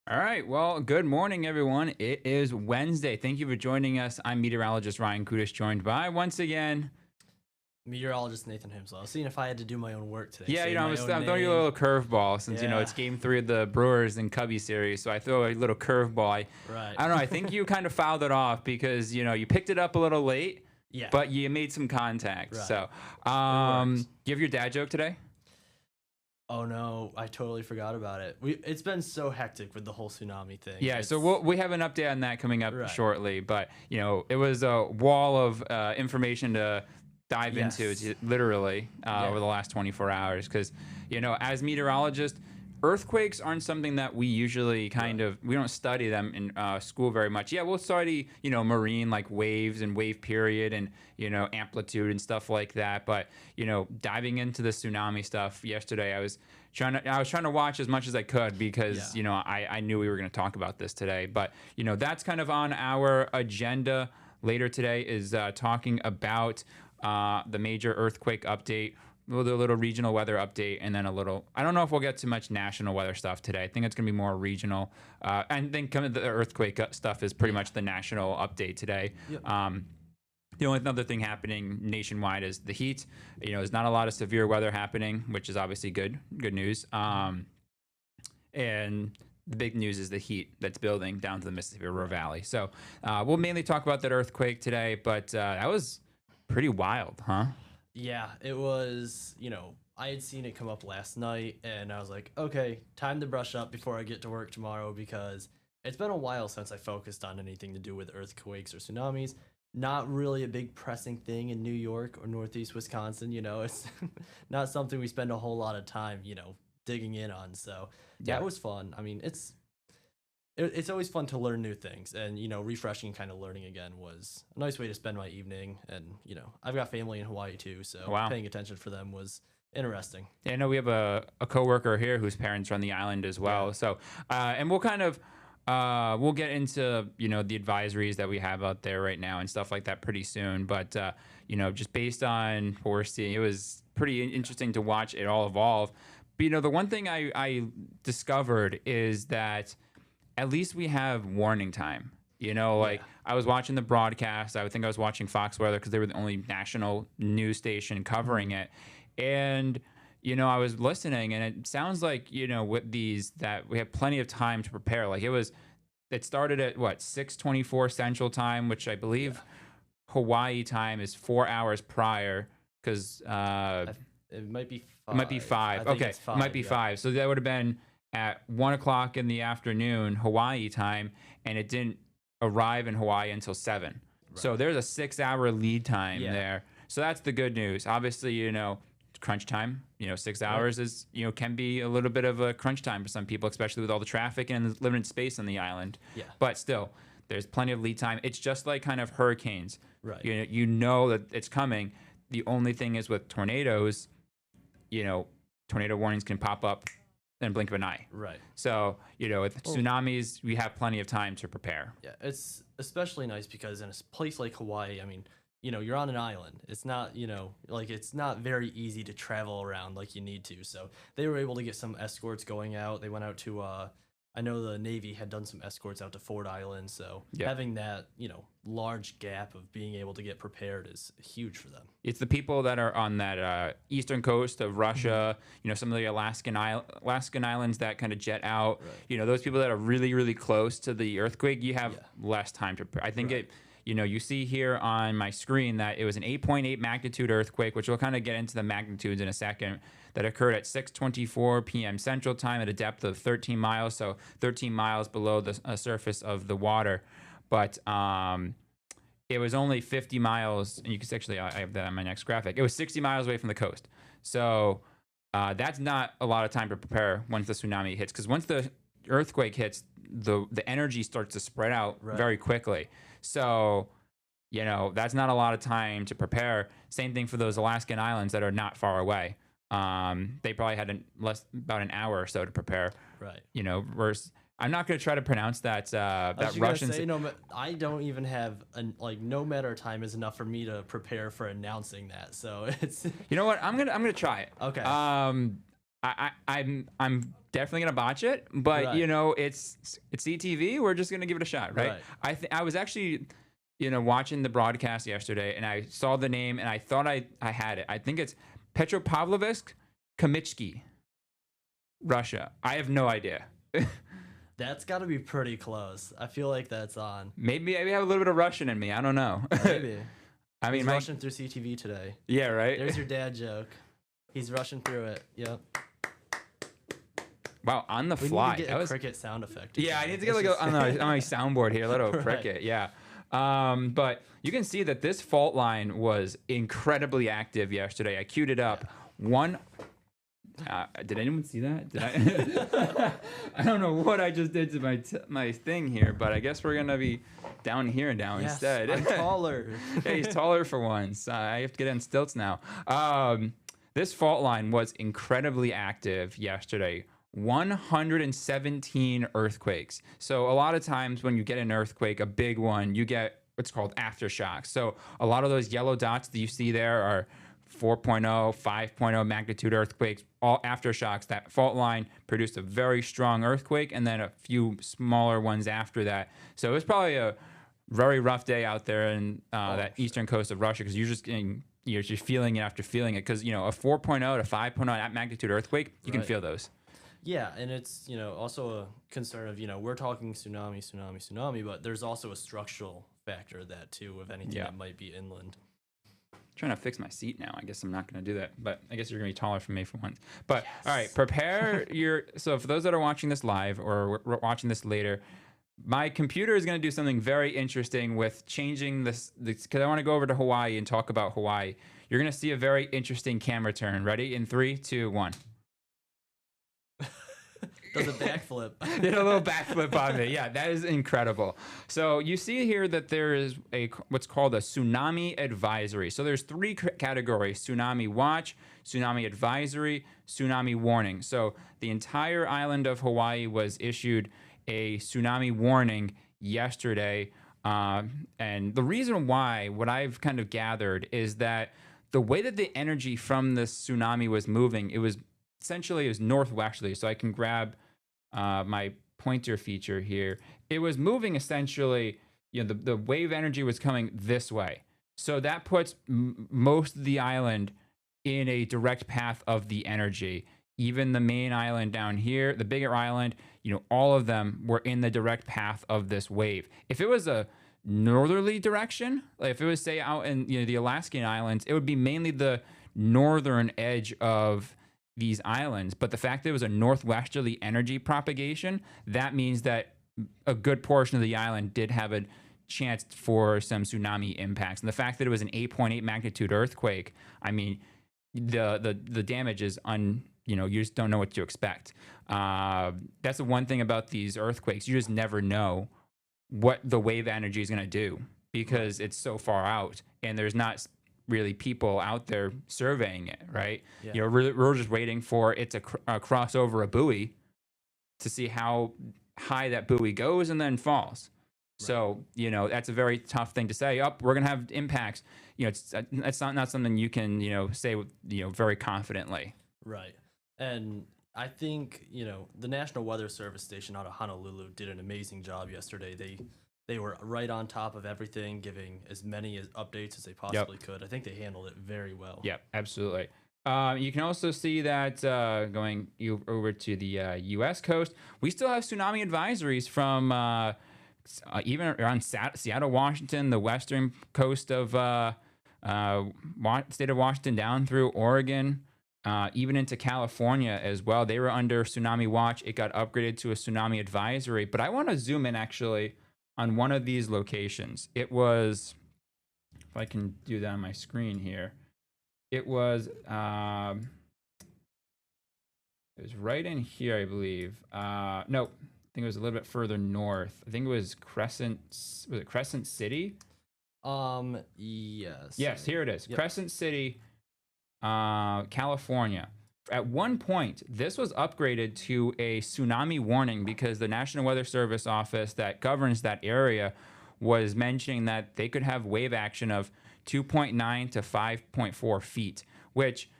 All right. Well, good morning, everyone. It is Wednesday. Thank you for joining us. I'm meteorologist Ryan Kudish, joined by once again. Meteorologist Nathan Himslow. I was seeing if I had to do my own work today. Yeah, Say my own I'm throwing you a name. little curveball since Yeah, it's Game 3 of the Brewers and Cubby series. So I throw a little curveball. right. I don't know. I think you kind of fouled it off because you picked it up a little late, Yeah, but you made some contact. right. So, It works. do you have your dad joke today? Oh no, I totally forgot about it. It's been so hectic with the whole tsunami thing. Yeah, so It's we have an update on that coming up right. shortly. But it was a wall of information to dive into, Yes. literally Yeah. over the last 24 hours. Because as meteorologists, earthquakes aren't something that we usually Right. we don't study them in school very much. Yeah, we'll study marine like waves and wave period and amplitude and stuff like that. But diving into the tsunami stuff yesterday, I was trying to watch as much as I could because Yeah. I knew we were going to talk about this today. But that's kind of on our agenda later today is talking about the major earthquake update. We'll do a little regional weather update and then a little. I don't know if we'll get too much national weather stuff today. I think it's going to be more regional. And then kind of the earthquake stuff is pretty Yeah. much the national update today. Yep. The only other thing happening nationwide is the heat. There's not a lot of severe weather happening, which is obviously good news. And the big news is the heat that's building down to the Mississippi River Valley. So we'll mainly talk about that earthquake today, but that was pretty wild, huh? Yeah, it was, I had seen it come up last night and I was like, okay, time to brush up before I get to work tomorrow because it's been a while since I focused on anything to do with earthquakes or tsunamis. Not really a big pressing thing in New York or Northeast Wisconsin, it's not something we spend a whole lot of time, digging in on. So, yeah, Yeah. it was fun. I mean, it's always fun to learn new things and refreshing kind of learning again was a nice way to spend my evening and I've got family in Hawaii too, so Wow. paying attention for them was interesting. Yeah, I know we have a coworker here whose parents are on the island as well. Yeah. So, and we'll kind of we'll get into the advisories that we have out there right now and stuff like that pretty soon. But just based on what we're seeing, it was pretty interesting to watch it all evolve. But the one thing I discovered is that at least we have warning time. Like Yeah. I was watching the broadcast. I think I was watching Fox Weather because they were the only national news station covering it. And, I was listening and it sounds like, with these that we have plenty of time to prepare. Like it started at what, 6:24 Central Time, which I believe Yeah. Hawaii time is 4 hours prior because It might be it might be 5. I five. think Okay, it's it might 5. be Yeah. 5. So that would have been at 1 o'clock in the afternoon Hawaii time, and it didn't arrive in Hawaii until 7. So Right. there's a 6-hour lead time Yeah. there. So that's the good news. Obviously, crunch time. 6 hours Right. is can be a little bit of a crunch time for some people, especially with all the traffic and the limited space on the island. Yeah. But still, there's plenty of lead time. It's just like kind of hurricanes. Right. You know that it's coming. The only thing is with tornadoes, you know, tornado warnings can pop up in a blink of an eye. Right. So, with Well, tsunamis, we have plenty of time to prepare. yeah, it's especially nice because in a place like Hawaii, I mean, you're on an island. It's not, like it's not very easy to travel around like you need to. So they were able to get some escorts going out. They went out to, I know the Navy had done some escorts out to Ford Island. So Yeah. having that, large gap of being able to get prepared is huge for them. It's the people that are on that eastern coast of Russia, some of the Alaskan islands that kind of jet out. Right. Those people that are really, really close to the earthquake, you have Yeah. less time to prepare. I think Right. you see here on my screen that it was an 8.8 magnitude earthquake, which we'll kind of get into the magnitudes in a second, that occurred at 6:24 p.m. Central Time at a depth of 13 miles, so 13 miles below the surface of the water. But it was only 50 miles, and you can actually, I have that on my next graphic. It was 60 miles away from the coast. So that's not a lot of time to prepare once the tsunami hits, because once the earthquake hits, the energy starts to spread out Right. very quickly. So, that's not a lot of time to prepare. Same thing for those Alaskan islands that are not far away. They probably had about an hour or so to prepare. Right. Versus, I'm not going to try to pronounce that I was that just gonna Russian. say, I don't even have no matter time is enough for me to prepare for announcing that. So it's You know what? I'm gonna try it. okay. I'm definitely gonna botch it, but Right. it's CTV. We're just gonna give it a shot, right? Right. I was actually watching the broadcast yesterday, and I saw the name, and I thought I had it. I think it's Petropavlovsk Kamitsky, Russia. I have no idea. That's got to be pretty close. I feel like that's on. Maybe I have a little bit of Russian in me. I don't know. Maybe. I mean, He's rushing through CTV today. yeah, right. There's your dad joke. He's rushing through it. Yep. Wow, on the We fly. need to get That a was cricket sound effect. Yeah, I need to get It's like just- on my soundboard here, a little Right. cricket. Yeah. But you can see that this fault line was incredibly active yesterday. I queued it up. One. Did anyone see that? Did I? I don't know what I just did to my thing here, but I guess we're gonna be down here now Yes, instead. I'm taller. Hey, he's taller for once. I have to get in stilts now. This fault line was incredibly active yesterday. 117 earthquakes. So a lot of times when you get an earthquake, a big one, you get what's called aftershocks. So a lot of those yellow dots that you see there are 4.0, 5.0 magnitude earthquakes, all aftershocks. That fault line produced a very strong earthquake and then a few smaller ones after that. So it was probably a very rough day out there in that eastern coast of Russia because you're just feeling it after feeling it because a 4.0 to 5.0 magnitude earthquake, you can Right. feel those. Yeah, and it's also a concern of we're talking tsunami, but there's also a structural factor of that too, of anything Yeah. that might be inland. Trying to fix my seat now. I guess I'm not going to do that, but I guess you're going to be taller from me for once. But all right, prepare so for those that are watching this live or watching this later, my computer is going to do something very interesting with changing this because I want to go over to Hawaii and talk about Hawaii. You're going to see a very interesting camera turn. Ready? In 3, 2, 1. Does a backflip. Did a little backflip on me. Yeah, that is incredible. So you see here that there is what's called a tsunami advisory. So there's 3 categories: tsunami watch, tsunami advisory, tsunami warning. So the entire island of Hawaii was issued a tsunami warning yesterday. And the reason why, what I've kind of gathered, is that the way that the energy from this tsunami was moving, it was northwesterly. So I can grab my pointer feature here. It was moving essentially, the wave energy was coming this way. So that puts most of the island in a direct path of the energy. Even the main island down here, the bigger island, all of them were in the direct path of this wave. If it was a northerly direction, like if it was say out in the Alaskan islands, it would be mainly the northern edge of these islands. But the fact that it was a northwesterly energy propagation, that means that a good portion of the island did have a chance for some tsunami impacts. And the fact that it was an 8.8 magnitude earthquake, I mean, the damage is you just don't know what to expect. That's the one thing about these earthquakes. You just never know what the wave energy is going to do because it's so far out and there's not really people out there surveying it, right? Yeah. We're just waiting for it to cross over a buoy to see how high that buoy goes and then falls. Right. So, that's a very tough thing to say. We're going to have impacts. It's not something you can, say, very confidently. Right. And I think, the National Weather Service station out of Honolulu did an amazing job yesterday. They were right on top of everything, giving as many updates as they possibly could. I think they handled it very well. Yep, absolutely. You can also see that going over to the U.S. coast, we still have tsunami advisories from even around Seattle, Washington, the western coast of state of Washington down through Oregon, even into California as well. They were under tsunami watch. It got upgraded to a tsunami advisory. But I want to zoom in actually on one of these locations. It was, if I can do that on my screen here, it was right in here, I believe. No, I think it was a little bit further north. I think it was Crescent City? Yes. Yes, here it is. Yep. Crescent City, California. At one point, this was upgraded to a tsunami warning because the National Weather Service office that governs that area was mentioning that they could have wave action of 2.9 to 5.4 feet, which,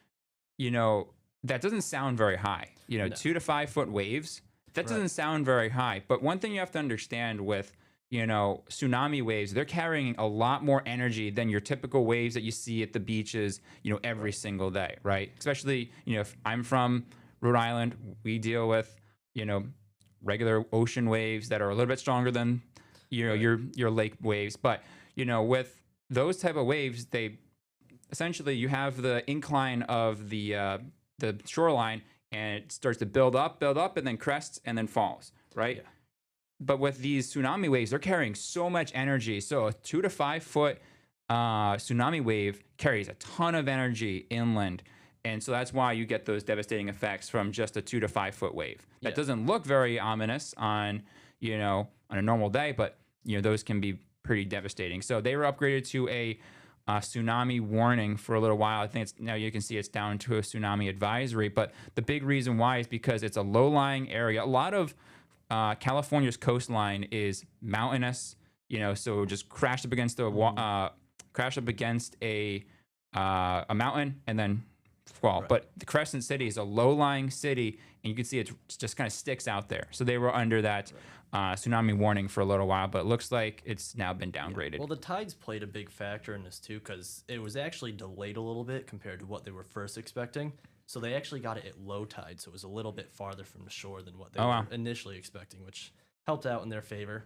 that doesn't sound very high. You know, No. 2 to 5 foot waves, that Right. doesn't sound very high. But one thing you have to understand with, you know, tsunami waves, they're carrying a lot more energy than your typical waves that you see at the beaches, you know, every single day, right? Especially, you know, if I'm from Rhode Island, we deal with, you know, regular ocean waves that are a little bit stronger than, you know, Right. your lake waves. But, you know, with those type of waves, they essentially you have the incline of the shoreline, and it starts to build up, and then crests and then falls, right? Yeah. But with these tsunami waves, they're carrying so much energy. So a 2 to 5 foot tsunami wave carries a ton of energy inland. And so that's why you get those devastating effects from just a 2 to 5 foot wave. That Yeah. doesn't look very ominous on, you know, on a normal day, but, you know, those can be pretty devastating. So they were upgraded to a tsunami warning for a little while. I think it's now you can see it's down to a tsunami advisory. But the big reason why is because it's a low-lying area. A lot of California's coastline is mountainous, you know, so just crash up against a mountain and then fall. Right. But the Crescent City is a low-lying city, and you can see it just kind of sticks out there. So they were under that tsunami warning for a little while, but it looks like it's now been downgraded. Well, the tides played a big factor in this too, because it was actually delayed a little bit compared to what they were first expecting. So they actually got it at low tide, so it was a little bit farther from the shore than what they were wow. initially expecting, which helped out in their favor.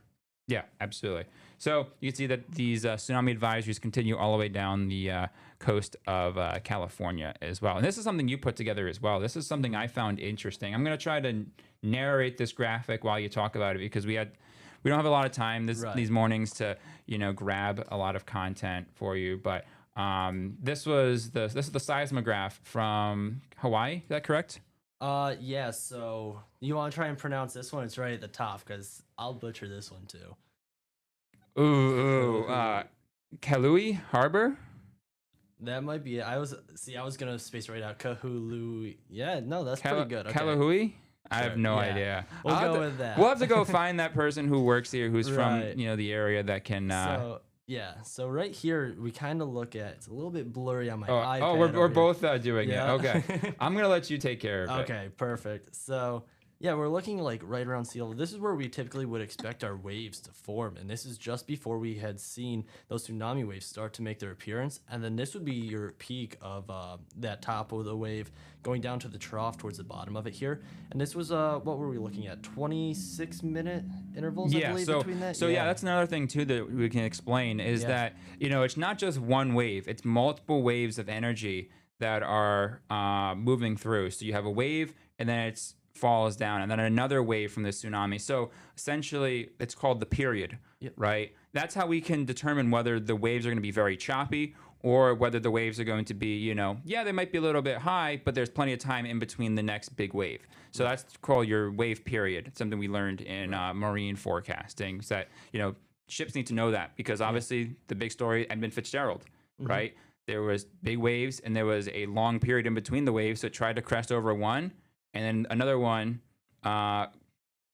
Yeah, absolutely. So you can see that these tsunami advisories continue all the way down the coast of California as well. And this is something you put together as well. This is something I found interesting. I'm going to try to narrate this graphic while you talk about it, because we don't have a lot of time these mornings to, you know, grab a lot of content for you. But this is the seismograph from Hawaii. Is that correct? Yeah, so you want to try and pronounce this one? It's right at the top, because I'll butcher this one too. Kalui Harbor? That might be it. I was gonna space right out Kahului. Yeah, no, that's pretty good. Okay. Kalahui? I have no Yeah. idea. We'll I'll have go to- with that. We'll have to go find that person who works here, who's from, Right. you know, the area that can. So right here we kind of look at. It's a little bit blurry on my Oh, iPad. we're over here. both doing Yeah. it. Okay, I'm gonna let you take care of it. Okay, perfect. So yeah, we're looking like right around sea level. This is where we typically would expect our waves to form, and this is just before we had seen those tsunami waves start to make their appearance. And then this would be your peak of that top of the wave going down to the trough towards the bottom of it here. And this was what were we looking at? 26-minute intervals, I Yeah, believe, so between that. that's another thing too that we can explain is Yeah. that, you know, it's not just one wave; it's multiple waves of energy that are moving through. So you have a wave, and then it's falls down, and then another wave from the tsunami. So essentially, it's called the period, Yep. right? That's how we can determine whether the waves are going to be very choppy or whether the waves are going to be, you know, yeah, they might be a little bit high, but there's plenty of time in between the next big wave. So that's called your wave period. It's something we learned in marine forecasting. Is that, you know, ships need to know that, because obviously the big story, Edmund Fitzgerald, right? There was big waves, and there was a long period in between the waves, so it tried to crest over one, and then another one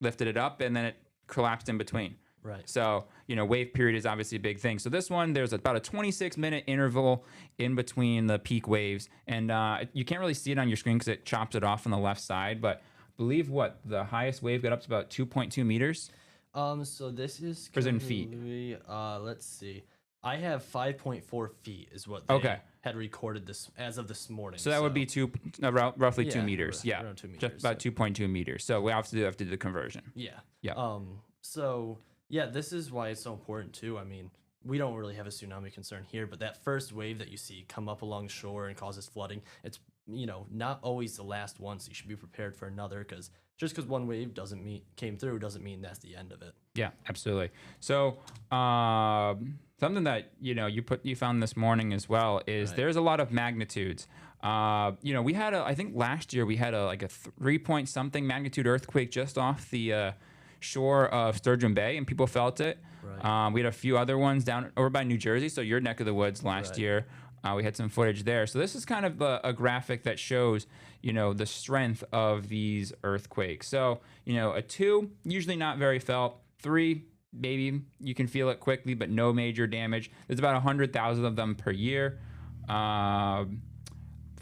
lifted it up, and then it collapsed in between. Right. So, you know, wave period is obviously a big thing. So this one, there's about a 26-minute interval in between the peak waves, and you can't really see it on your screen because it chops it off on the left side, but I believe the highest wave got up to about 2.2 meters. So this is Or is it in feet? Let's see. I have 5.4 feet is what they Okay. had recorded this as of this morning. So that would be roughly 2 Yeah, meters. Yeah, around 2 just meters, about 2.2 meters. So we have to do the conversion. Yeah. Yeah. So yeah, this is why it's so important too. I mean, we don't really have a tsunami concern here, but that first wave that you see come up along shore and causes flooding, it's, you know, not always the last one. So you should be prepared for another, because just because one wave came through doesn't mean that's the end of it. Yeah, absolutely. So something that, you know, you found this morning as well is Right. there's a lot of magnitudes. You know, we had I think last year we had a 3 point something magnitude earthquake just off the shore of Sturgeon Bay, and people felt it. Right. We had a few other ones down over by New Jersey, so your neck of the woods last Right. year. We had some footage there. So this is kind of a graphic that shows, you know, the strength of these earthquakes. So, you know, a 2, usually not very felt. 3, maybe you can feel it quickly, but no major damage. There's about 100,000 of them per year.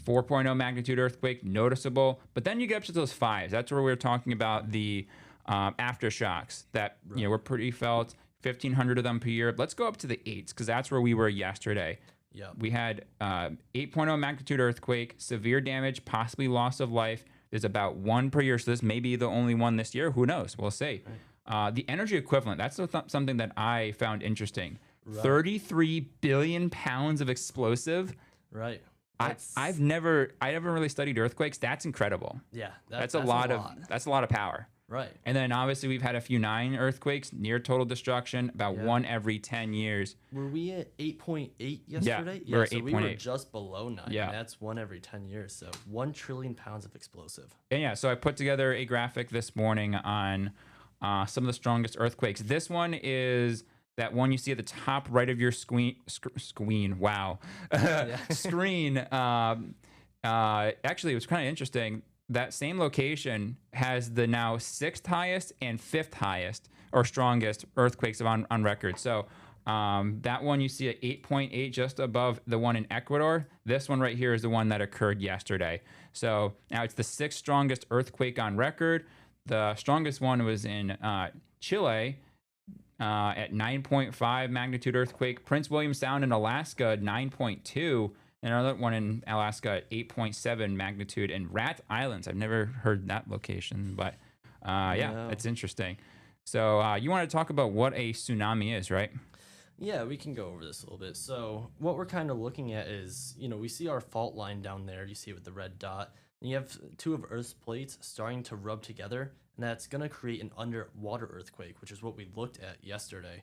4.0 magnitude earthquake, noticeable. But then you get up to those fives. That's where we're talking about the aftershocks that were pretty felt. 1,500 of them per year. Let's go up to the eights because that's where we were yesterday. Yeah. We had 8.0 magnitude earthquake, severe damage, possibly loss of life. There's about one per year, so this may be the only one this year. Who knows? We'll see. Right. The energy equivalent, that's something that I found interesting. Right. 33 billion pounds of explosive. Right. I never really studied earthquakes. That's incredible. Yeah. That's a lot of power. Right. And then obviously we've had a few 9 earthquakes, near total destruction, about one every 10 years. Were we at 8.8 yesterday? Yeah, we're at so 8.8. We were just below 9. Yeah. And that's one every 10 years. So 1 trillion pounds of explosive. And yeah, so I put together a graphic this morning on some of the strongest earthquakes. This one is that one you see at the top right of your screen. Wow. Screen. Actually, it was kind of interesting. That same location has the now 6th highest and 5th highest or strongest earthquakes on record. So that one you see at 8.8, just above the one in Ecuador. This one right here is the one that occurred yesterday. So now it's the 6th strongest earthquake on record. The strongest one was in Chile at 9.5 magnitude earthquake. Prince William Sound in Alaska, 9.2. Another one in Alaska at 8.7 magnitude. And Rat Islands, I've never heard that location, but yeah, it's interesting. So you want to talk about what a tsunami is, right? Yeah, we can go over this a little bit. So what we're kind of looking at is, we see our fault line down there. You see it with the red dot. And you have 2 of Earth's plates starting to rub together. And that's going to create an underwater earthquake, which is what we looked at yesterday.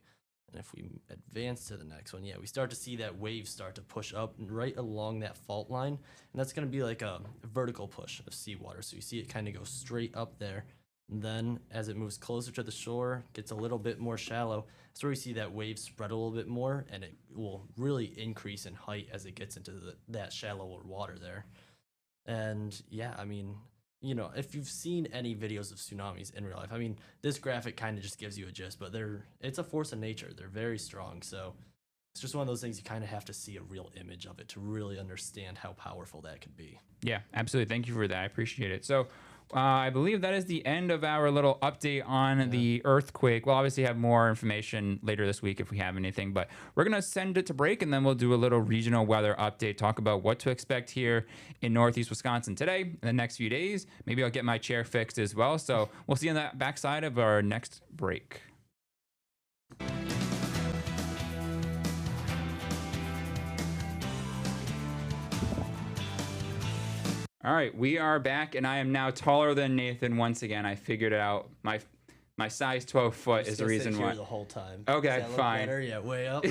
And if we advance to the next one, we start to see that wave start to push up right along that fault line. And that's going to be like a vertical push of seawater. So you see it kind of go straight up there. And then as it moves closer to the shore, gets a little bit more shallow, that's where we see that wave spread a little bit more. And it will really increase in height as it gets into that shallower water there. And yeah, I mean, if you've seen any videos of tsunamis in real life, I mean, this graphic kind of just gives you a gist, but it's a force of nature. They're very strong. So it's just one of those things you kind of have to see a real image of it to really understand how powerful that could be. Yeah, absolutely. Thank you for that. I appreciate it. So I believe that is the end of our little update on the earthquake. We'll obviously have more information later this week if we have anything, but we're going to send it to break and then we'll do a little regional weather update, talk about what to expect here in Northeast Wisconsin today, in the next few days. Maybe I'll get my chair fixed as well. So we'll see you on that backside of our next break. All right, we are back, and I am now taller than Nathan once again. I figured it out. My size 12 foot is the reason why. The whole time. Okay, fine. Better? Yeah, way up.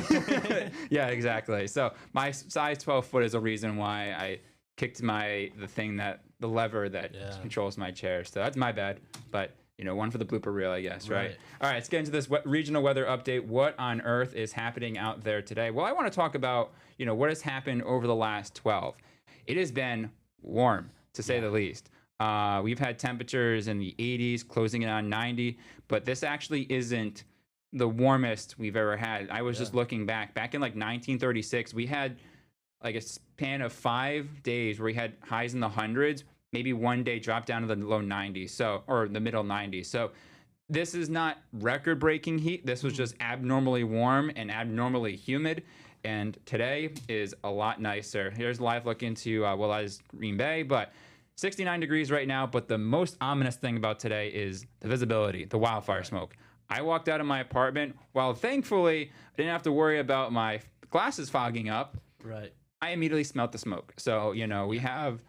Yeah, exactly. So my size 12 foot is a reason why I kicked the lever that controls my chair. So that's my bad. But one for the blooper reel, I guess, right? All right, let's get into this regional weather update. What on earth is happening out there today? Well, I want to talk about what has happened over the last 12. It has been warm, to say the least. We've had temperatures in the 80s, closing in on 90, but this actually isn't the warmest we've ever had. I was just looking back in like 1936, we had like a span of 5 days where we had highs in the hundreds, maybe one day dropped down to the low 90s, or the middle 90s. So this is not record-breaking heat. This was just abnormally warm and abnormally humid. And today is a lot nicer. Here's a live look into Green Bay, but 69 degrees right now. But the most ominous thing about today is the visibility, the wildfire smoke. I walked out of my apartment while thankfully I didn't have to worry about my glasses fogging up. Right. I immediately smelled the smoke. So, we have,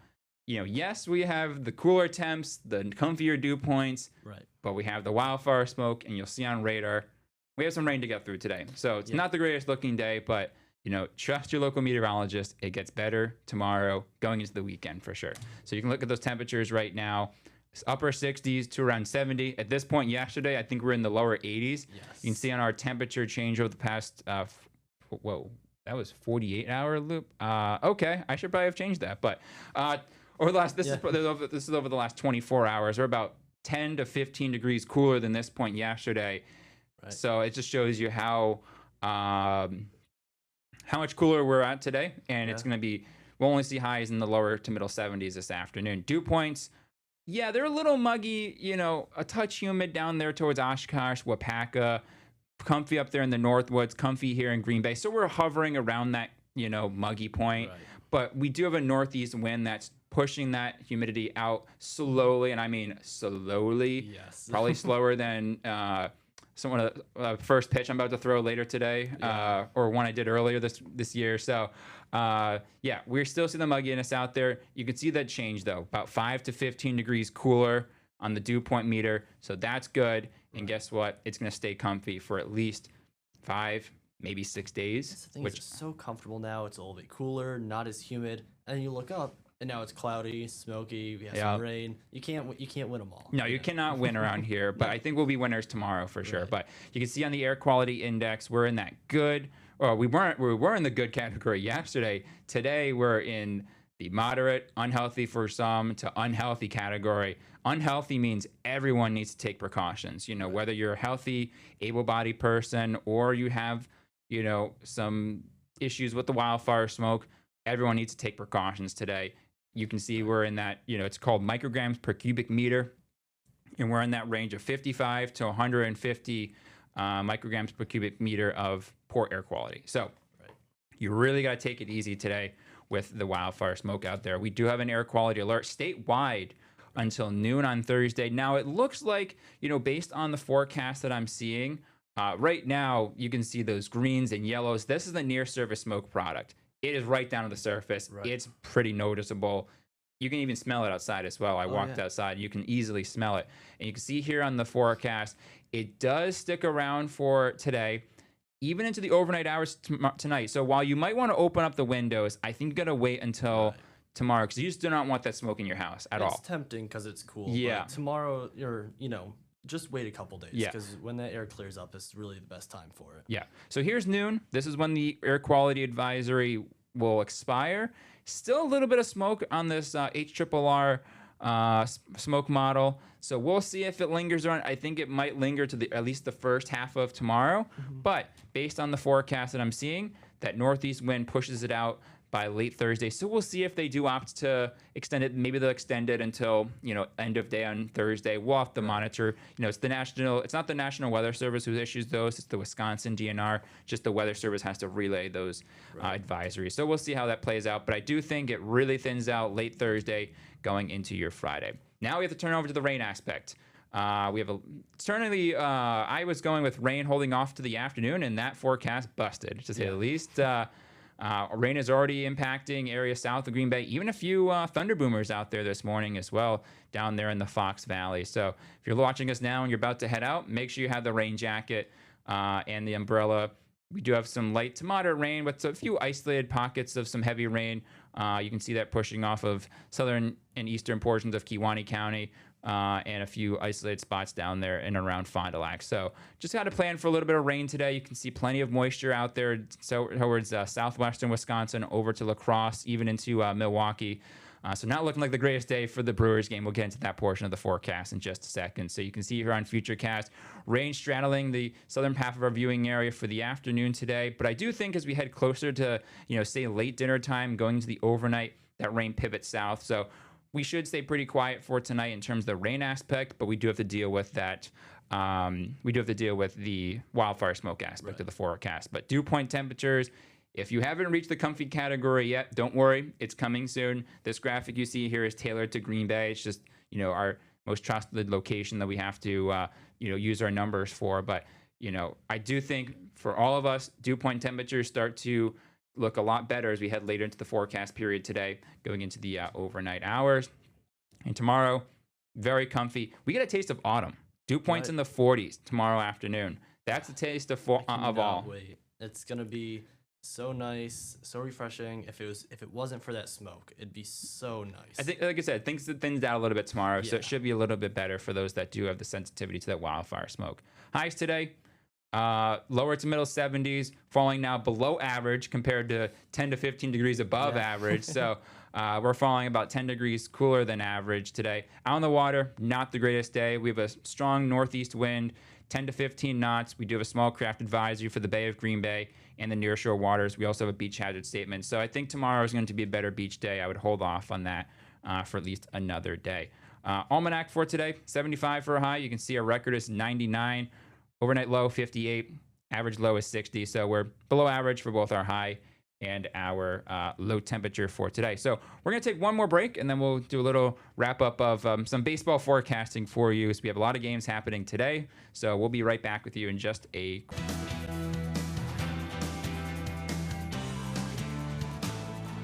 yes, we have the cooler temps, the comfier dew points, right, but we have the wildfire smoke, and you'll see on radar, we have some rain to get through today. So it's not the greatest looking day, but trust your local meteorologist. It gets better tomorrow, going into the weekend for sure. So you can look at those temperatures right now. It's upper 60s to around 70. At this point yesterday, I think we're in the lower 80s. Yes. You can see on our temperature change over the past, that was 48-hour loop. Okay, I should probably have changed that. But over the last, this is over the last 24 hours. We're about 10 to 15 degrees cooler than this point yesterday. Right. So it just shows you how much cooler we're at today, and it's going to be We'll only see highs in the lower to middle 70s this afternoon. Dew points, yeah, they're a little muggy, a touch humid down there towards Oshkosh, Wapaka, comfy up there in the Northwoods, comfy here in Green Bay. So we're hovering around that, muggy point. Right. But we do have a northeast wind that's pushing that humidity out slowly, and I mean slowly. Yes. Probably slower than some of the first pitch I'm about to throw later today, or one I did earlier this year. So, yeah, we're still seeing the mugginess out there. You can see that change though, about 5 to 15 degrees cooler on the dew point meter. So that's good. And guess what? It's going to stay comfy for at least 5, maybe 6 days. The thing is, it's so comfortable now. It's a little bit cooler, not as humid. And you look up, and now it's cloudy, smoky. We have some rain. You can't win them all. No, you cannot win around here. But I think we'll be winners tomorrow for sure. But you can see on the air quality index, we're in that good. Or we were in the good category yesterday. Today we're in the moderate, unhealthy for some to unhealthy category. Unhealthy means everyone needs to take precautions. Whether you're a healthy, able-bodied person or you have, some issues with the wildfire smoke, everyone needs to take precautions today. You can see we're in that, it's called micrograms per cubic meter, and we're in that range of 55 to 150 micrograms per cubic meter of poor air quality. So you really got to take it easy today with the wildfire smoke out there. We do have an air quality alert statewide until noon on Thursday. Now, it looks like, based on the forecast that I'm seeing, right now, you can see those greens and yellows. This is the near surface smoke product. It is right down to the surface. Right. It's pretty noticeable. You can even smell it outside as well. I walked outside. You can easily smell it. And you can see here on the forecast, it does stick around for today, even into the overnight hours tonight. So while you might want to open up the windows, I think you got to wait until tomorrow because you just do not want that smoke in your house at all. It's tempting because it's cool. Yeah. But tomorrow, just wait a couple days because when that air clears up, it's really the best time for it. Yeah. So here's noon. This is when the air quality advisory will expire. Still a little bit of smoke on this HRRR smoke model. So we'll see if it lingers on. I think it might linger to at least the first half of tomorrow. Mm-hmm. But based on the forecast that I'm seeing, that northeast wind pushes it out by late Thursday. So we'll see if they do opt to extend it. Maybe they'll extend it until, end of day on Thursday. We'll have to monitor. It's not the National Weather Service who issues those. It's the Wisconsin DNR. Just the Weather Service has to relay those advisories. So we'll see how that plays out. But I do think it really thins out late Thursday going into your Friday. Now we have to turn over to the rain aspect. We have I was going with rain holding off to the afternoon, and that forecast busted, to say the least. Rain is already impacting areas south of Green Bay, even a few thunder boomers out there this morning as well, down there in the Fox Valley. So if you're watching us now and you're about to head out, make sure you have the rain jacket and the umbrella. We do have some light to moderate rain, but a few isolated pockets of some heavy rain. You can see that pushing off of southern and eastern portions of Kewaunee County. And a few isolated spots down there and around Fond du Lac. So just got to plan for a little bit of rain today. You can see plenty of moisture out there towards southwestern Wisconsin over to La Crosse, even into Milwaukee. So not looking like the greatest day for the Brewers game. We'll get into that portion of the forecast in just a second. So you can see here on Futurecast, rain straddling the southern half of our viewing area for the afternoon today. But I do think as we head closer to, say late dinner time, going into the overnight, that rain pivots south. So we should stay pretty quiet for tonight in terms of the rain aspect, but we do have to deal with that. We do have to deal with the wildfire smoke aspect of the forecast. But dew point temperatures, if you haven't reached the comfy category yet, don't worry. It's coming soon. This graphic you see here is tailored to Green Bay. It's just, our most trusted location that we have to, use our numbers for. But, I do think for all of us, dew point temperatures start to look a lot better as we head later into the forecast period today, going into the overnight hours. And tomorrow, very comfy. We get a taste of autumn. Dew points in the 40s tomorrow afternoon. That's a taste of all. Wait, it's gonna be so nice, so refreshing. If it wasn't for that smoke, it'd be so nice. I think, like I said, things thins out a little bit tomorrow, so it should be a little bit better for those that do have the sensitivity to that wildfire smoke. Highs today. Lower to middle 70s, falling now below average compared to 10 to 15 degrees above average. So we're falling about 10 degrees cooler than average today. Out on the water, not the greatest day. We have a strong northeast wind 10 to 15 knots. We do have a small craft advisory for the Bay of Green Bay and the nearshore waters. We also have a beach hazard statement. So I think tomorrow is going to be a better beach day. I would hold off on that for at least another day. Almanac for today, 75 for a high. You can see our record is 99. Overnight low, 58. Average low is 60. So we're below average for both our high and our low temperature for today. So we're going to take one more break, and then we'll do a little wrap up of some baseball forecasting for you. So we have a lot of games happening today. So we'll be right back with you in just a...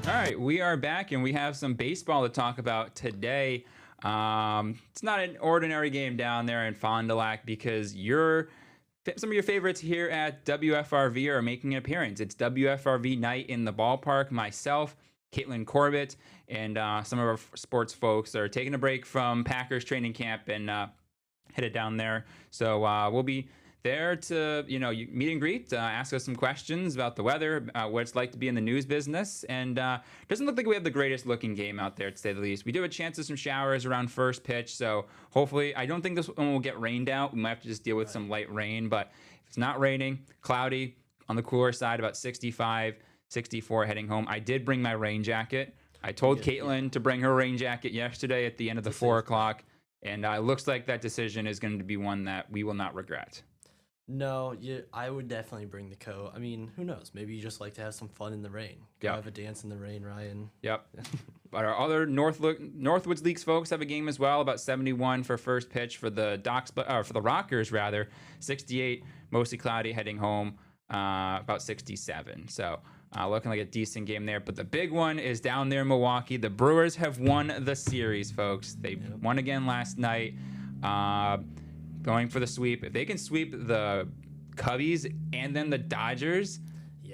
All right, we are back, and we have some baseball to talk about today. It's not an ordinary game down there in Fond du Lac because some of your favorites here at WFRV are making an appearance. It's WFRV night in the ballpark. Myself, Caitlin Corbett, and some of our sports folks are taking a break from Packers training camp and headed down there. So we'll be there to, meet and greet, ask us some questions about the weather, what it's like to be in the news business. And doesn't look like we have the greatest looking game out there, to say the least. We do have a chance of some showers around first pitch. So hopefully, I don't think this one will get rained out. We might have to just deal with some light rain. But if it's not raining, cloudy, on the cooler side, about 65, 64 heading home. I did bring my rain jacket. I told Caitlin to bring her rain jacket yesterday at the end of the 4 o'clock. And it looks like that decision is going to be one that we will not regret. No, I would definitely bring the coat. I mean, who knows? Maybe you just like to have some fun in the rain. Go have a dance in the rain, Ryan. Yep. But our other Northwoods Leagues folks have a game as well. About 71 for first pitch for the for the Rockers rather. 68, mostly cloudy, heading home. About 67. So looking like a decent game there. But the big one is down there in Milwaukee. The Brewers have won the series, folks. They won again last night. Going for the sweep. If they can sweep the Cubbies and then the Dodgers,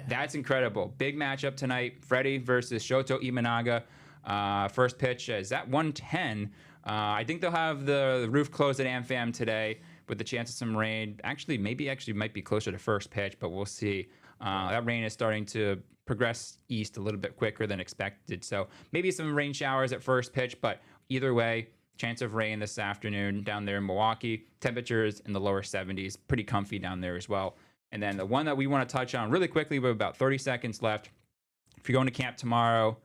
that's incredible. Big matchup tonight. Freddie versus Shoto Imanaga. First pitch is at 110. I think they'll have the roof closed at AmFam today with the chance of some rain. Actually might be closer to first pitch, but we'll see. That rain is starting to progress east a little bit quicker than expected. So maybe some rain showers at first pitch, but either way, chance of rain this afternoon down there in Milwaukee. Temperatures in the lower 70s. Pretty comfy down there as well. And then the one that we want to touch on really quickly, we have about 30 seconds left. If you're going to camp tomorrow,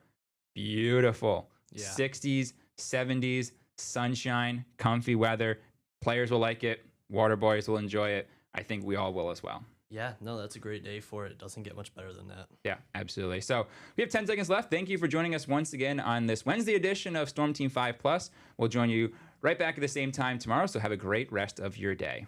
beautiful. 60s, 70s, sunshine, comfy weather. Players will like it. Water boys will enjoy it. I think we all will as well. Yeah, no, that's a great day for it. It doesn't get much better than that. Yeah, absolutely. So we have 10 seconds left. Thank you for joining us once again on this Wednesday edition of Storm Team 5 Plus. We'll join you right back at the same time tomorrow, so have a great rest of your day.